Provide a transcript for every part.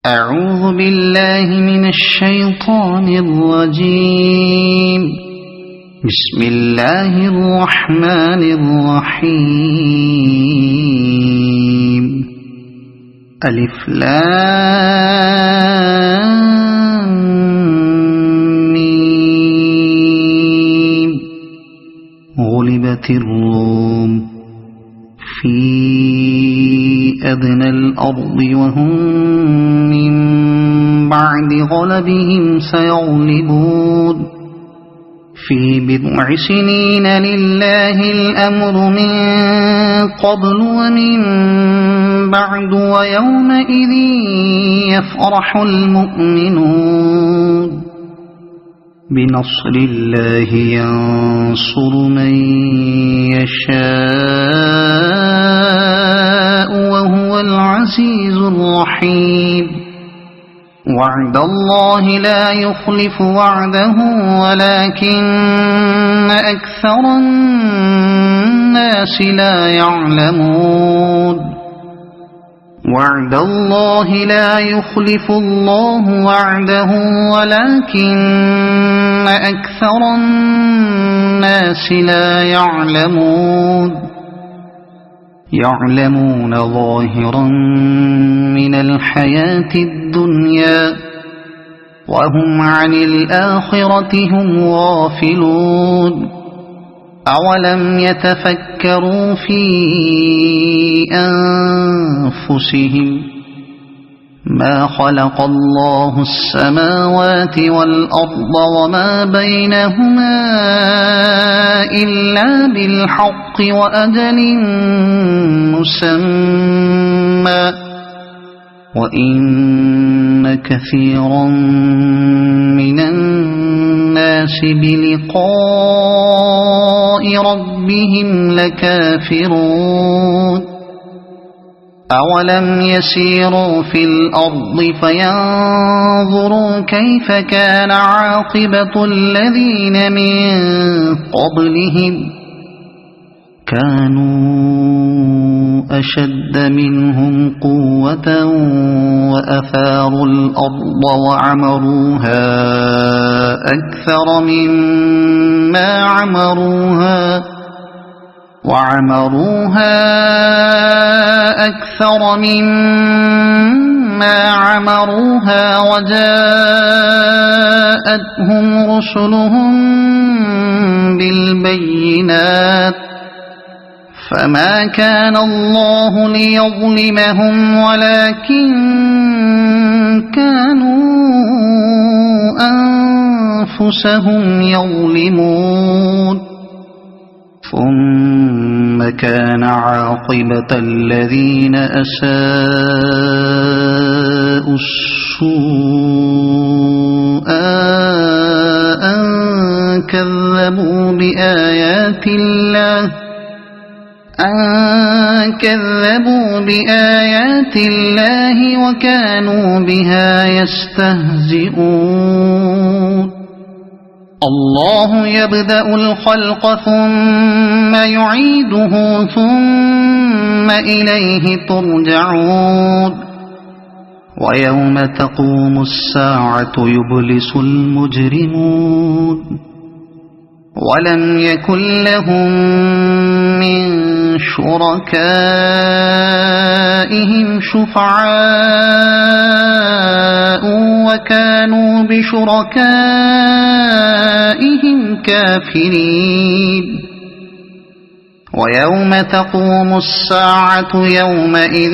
أعوذ بالله من الشيطان الرجيم. بسم الله الرحمن الرحيم. ألف لام ميم. غلبت الروم في أدنى الأرض وهم من بعد غلبهم سيغلبون في بضع سنين لله الأمر من قبل ومن بعد ويومئذ يفرح المؤمنون بنصر الله ينصر من يشاء وهو العزيز الرحيم. وعد الله لا يخلف وعده ولكن أكثر الناس لا يعلمون. وعد الله لا يخلف الله وعده ولكن أكثر الناس لا يعلمون. يعلمون ظاهرا من الحياة الدنيا وهم عن الآخرة هم غافلون. أولم يتفكروا في أنفسهم ما خلق الله السماوات والأرض وما بينهما إلا بالحق وأجل مسمى وإن كثيرا من الناس بلقاء ربهم لكافرون. أولم يسيروا في الأرض فينظروا كيف كان عاقبة الذين من قبلهم كانوا أشد منهم قوة وأثاروا الأرض وعمروها أكثر مما عمروها وجاءتهم رسلهم بالبينات فما كان الله ليظلمهم ولكن كانوا أنفسهم يظلمون. ثم كان عاقبة الذين أساءوا السوء أن كذبوا بآيات الله وكانوا بها يستهزئون. الله يبدأ الخلق ثم يعيده ثم إليه ترجعون. ويوم تقوم الساعة يبلس المجرمون ولم يكن لهم من شركائهم شفعاء وكانوا بشركائهم كافرين. ويوم تقوم الساعة يومئذ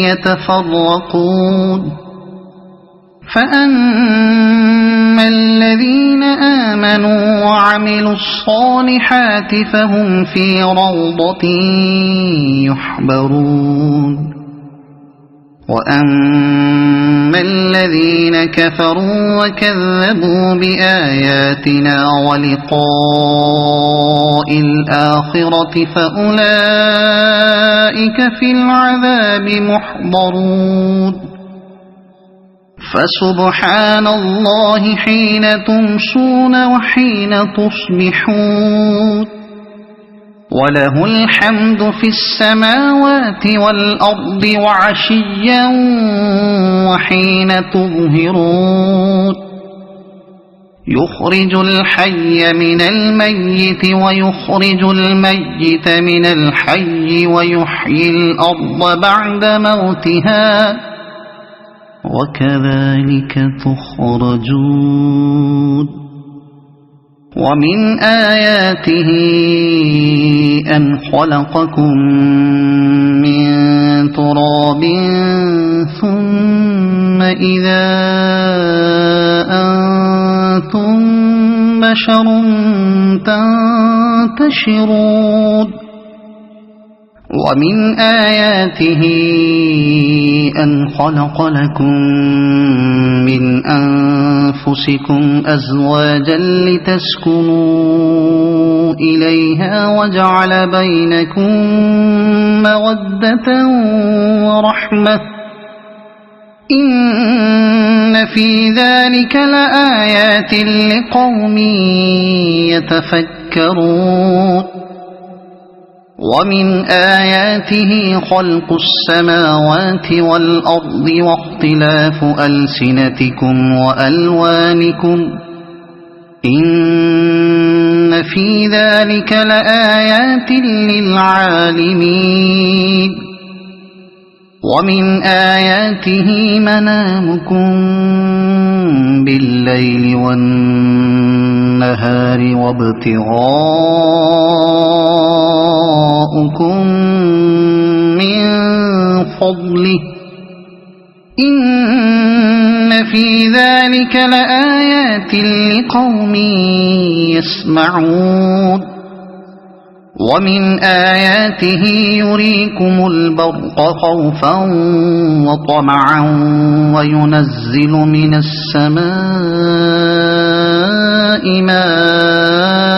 يتفرقون. فأما الذين آمنوا وعملوا الصالحات فهم في روضة يحبرون. وأما الذين كفروا وكذبوا بآياتنا ولقاء الآخرة فأولئك في العذاب محضرون. فسبحان الله حين تمسون وحين تصبحون وله الحمد في السماوات والأرض وعشيا حين تظهرون يخرج الحي من الميت ويخرج الميت من الحي ويحيي الأرض بعد موتها وكذلك تخرجون ومن آياته أن خلقكم من تراب ثم إذا أنتم بشر تنتشرون ومن آياته أن خلق لكم من أنفسكم أزواجا لتسكنوا إليها وجعل بينكم مودة ورحمة إن في ذلك لآيات لقوم يتفكرون ومن آياته خلق السماوات والأرض واختلاف ألسنتكم وألوانكم إن في ذلك لآيات للعالمين ومن آياته منامكم بالليل والنهار وابتغاؤكم من فضله إن في ذلك لآيات لقوم يسمعون ومن آياته يريكم البرق خوفا وطمعا وينزل من السماء ماء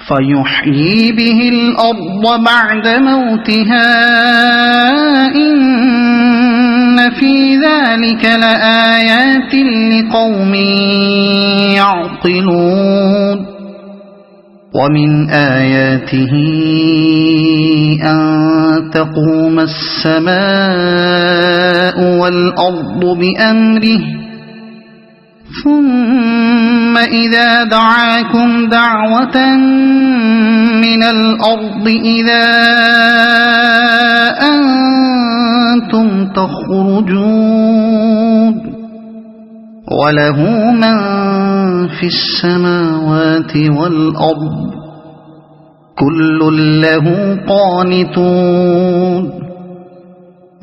فيحيي به الأرض بعد موتها إن في ذلك لآيات لقوم يعقلون ومن آياته أن تقوم السماء والأرض بأمره ثم إذا دعاكم دعوة من الأرض إذا أنتم تخرجون وله من في السماوات والأرض كل له قانتون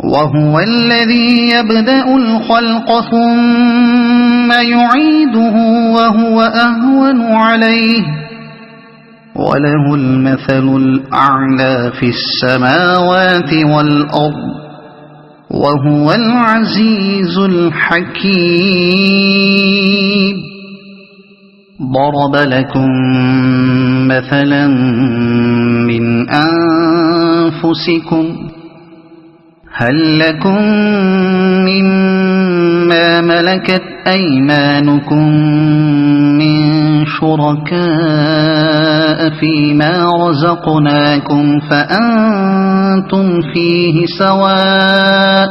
وهو الذي يبدأ الخلق ثم يعيده وهو أهون عليه وله المثل الأعلى في السماوات والأرض وهو العزيز الحكيم ضرب لكم مثلا من أنفسكم هل لكم مما ملكت أيمانكم من شركاء فيما رزقناكم فأنتم فيه سواء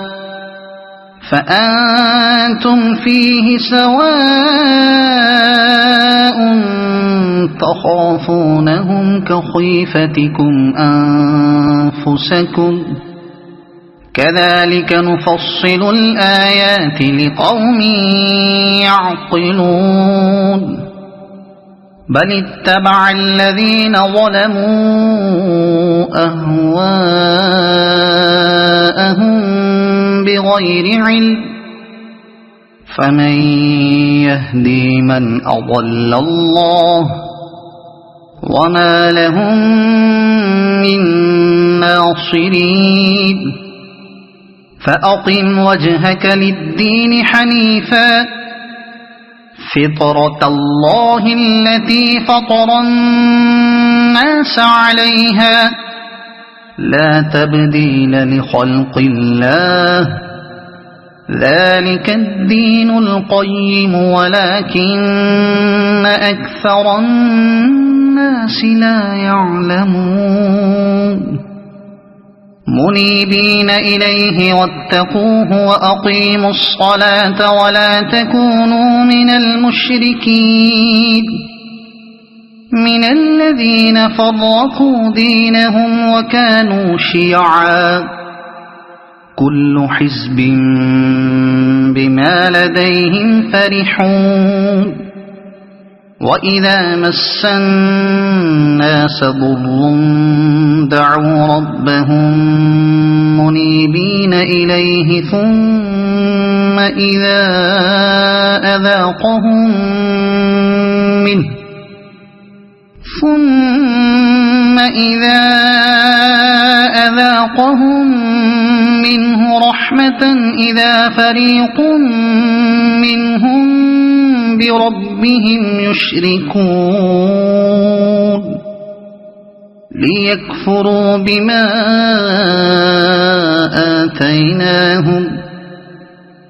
تخافونهم كخيفتكم أنفسكم كذلك نفصل الآيات لقوم يعقلون بل اتبع الذين ظلموا أهواءهم بغير علم فمن يهدي من أضل الله وما لهم من ناصرين فأقم وجهك للدين حنيفا فطرة الله التي فطر الناس عليها لا تبديل لخلق الله ذلك الدين القيم ولكن أكثر الناس لا يعلمون منيبين إليه واتقوه وأقيموا الصلاة ولا تكونوا من المشركين من الذين فرقوا دينهم وكانوا شيعا كل حزب بما لديهم فرحون وإذا مس الناس ضر دعوا ربهم منيبين إليه ثم إذا أذاقهم منه رحمة إذا فريق منهم بربهم يشركون ليكفروا بما آتيناهم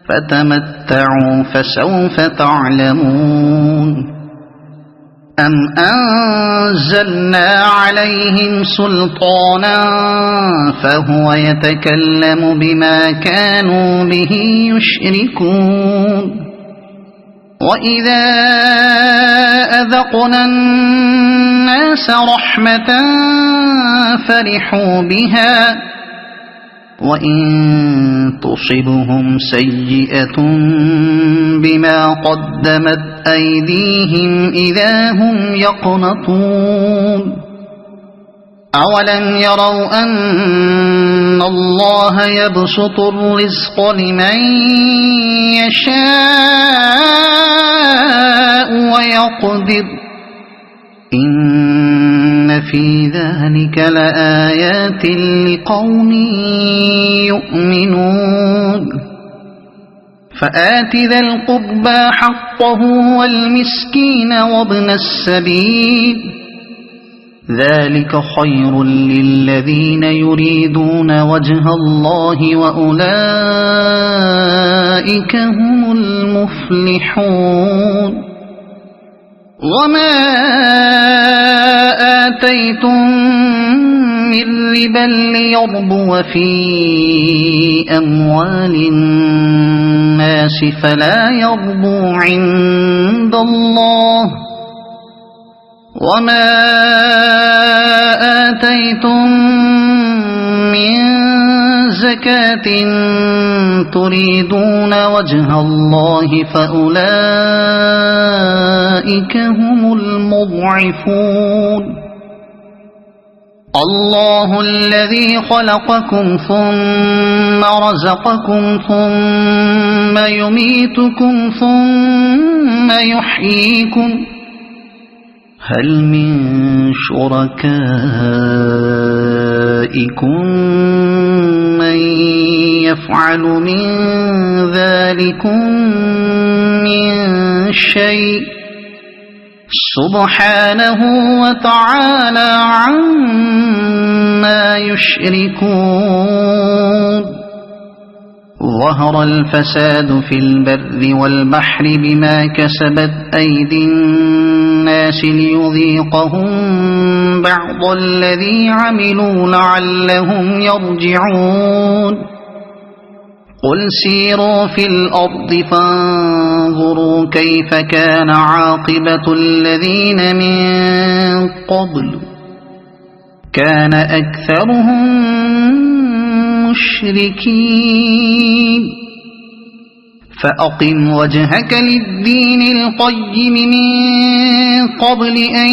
فتمتعوا فسوف تعلمون أم أنزلنا عليهم سلطانا فهو يتكلم بما كانوا به يشركون وإذا أذقنا الناس رحمة فرحوا بها وإن تصبهم سيئة بما قدمت أيديهم إذا هم يقنطون أولم يروا أن الله يبسط الرزق لمن يشاء ويقدر إن في ذلك لآيات لقوم يؤمنون فآت ذا القربى حقه والمسكين وابن السبيل ذلك خير للذين يريدون وجه الله وأولئك هم المفلحون وما آتيتم من ربا ليربو في أموال الناس فلا يربو عند الله وما آتيتم من زكاة تريدون وجه الله فأولئك هم المضعفون الله الذي خلقكم ثم رزقكم ثم يميتكم ثم يحييكم هل من شركائكم من يفعل من ذلكم من شيء سبحانه وتعالى عما يشركون ظهر الفساد في البر والبحر بما كسبت أيدي الناس ليذيقهم بعض الذي عملوا لعلهم يرجعون قل سيروا في الأرض فانظروا كيف كان عاقبة الذين من قبل كان أكثرهم مشركين فأقم وجهك للدين القيم من قبل أن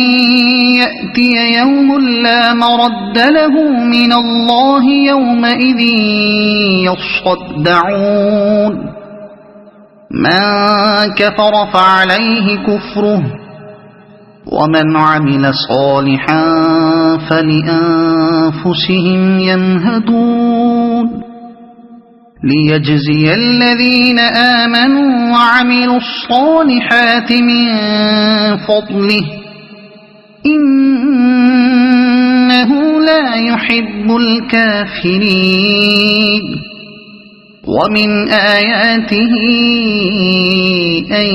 يأتي يوم لا مرد له من الله يومئذ يصدعون من كفر فعليه كفره ومن عمل صالحا فلأنفسهم يمهدون ليجزي الذين آمنوا وعملوا الصالحات من فضله إنه لا يحب الكافرين ومن آياته أن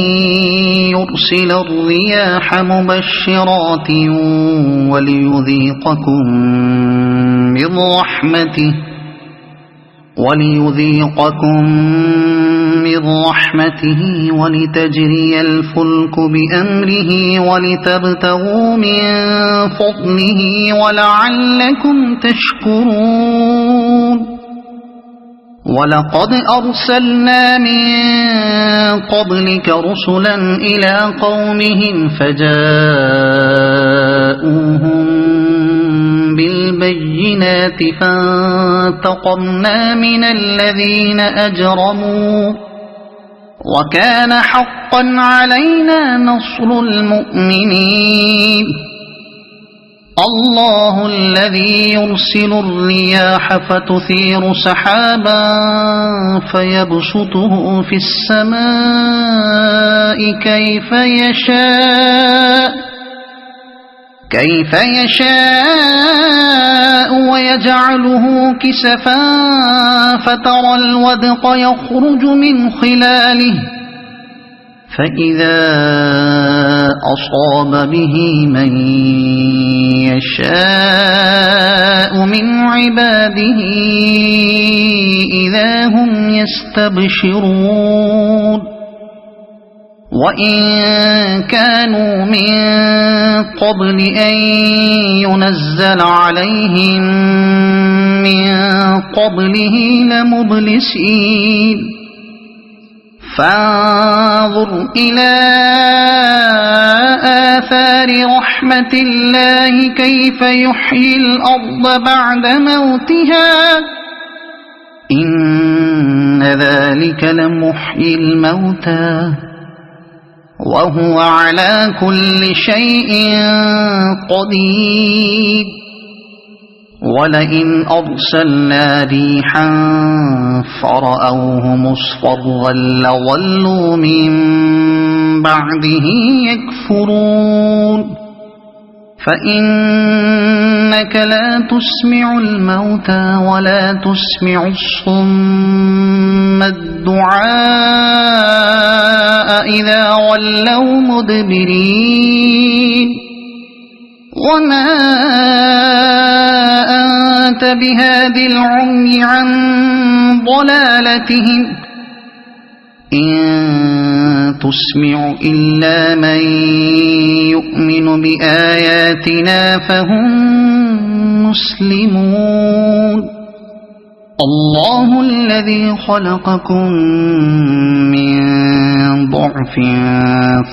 يرسل الرياح مبشرات وليذيقكم من رحمته وليذيقكم من رحمته ولتجري الفلك بأمره ولتبتغوا من فضله ولعلكم تشكرون ولقد أرسلنا من قبلك رسلا إلى قومهم فجاءوهم بالبينات فانتقمنا من الذين أجرموا وكان حقا علينا نصر المؤمنين الله الذي يرسل الرياح فتثير سحابا فيبسطه في السماء كيف يشاء ويجعله كسفا فترى الودق يخرج من خلاله فإذا أصاب به من يشاء من عباده إذا هم يستبشرون وإن كانوا من قبل أن ينزل عليهم من قبله لمبلسين فانظر إلى آثار رحمة الله كيف يحيي الأرض بعد موتها إن ذلك لمحيي الموتى وهو على كل شيء قدير ولئن أرسلنا ريحا فرأوه مصفرا لظلوا من بعده يكفرون فإنك لا تسمع الموتى ولا تسمع الصم الدعاء إذا ولوا مدبرين وما أنت بهاد العمي عن ضلالتهم إن تسمع إلا من يؤمن بآياتنا فهم مسلمون الله الذي خلقكم من ضعف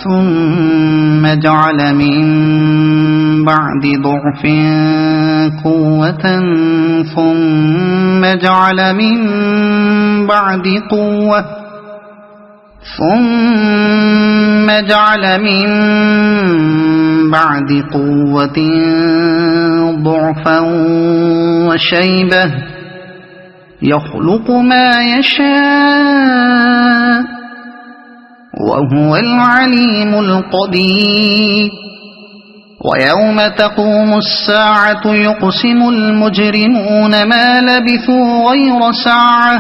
ثم جعل من بعد ضعف قوة ثم جعل من بعد قوة ضعفا وشيبة يخلق ما يشاء وهو العليم القدير ويوم تقوم الساعة يقسم المجرمون ما لبثوا غير ساعة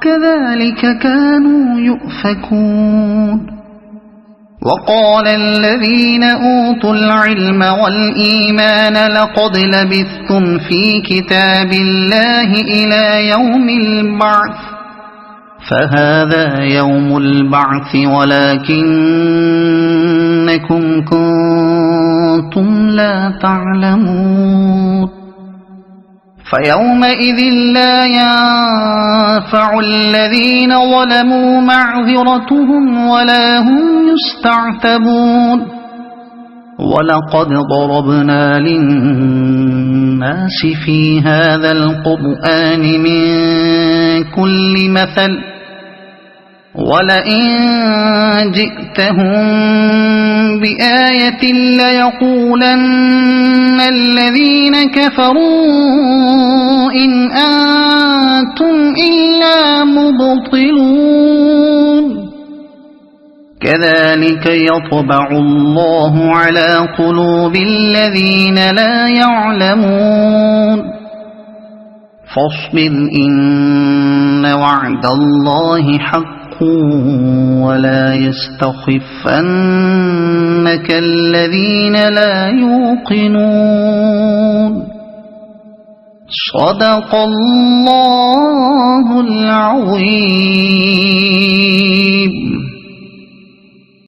كذلك كانوا يؤفكون وقال الذين أوتوا العلم والإيمان لقد لبثتم في كتاب الله إلى يوم البعث فهذا يوم البعث ولكنكم كنتم لا تعلمون فيومئذ لا ينفع الذين ظلموا معذرتهم ولا هم يستعتبون ولقد ضربنا للناس في هذا القرآن من كل مثل ولئن جئتهم بآية ليقولن الذين كفروا إن أنتم إلا مبطلون كذلك يطبع الله على قلوب الذين لا يعلمون فاصبر إن وعد الله حق ولا يستخفنك الذين لا يوقنون صدق الله العظيم.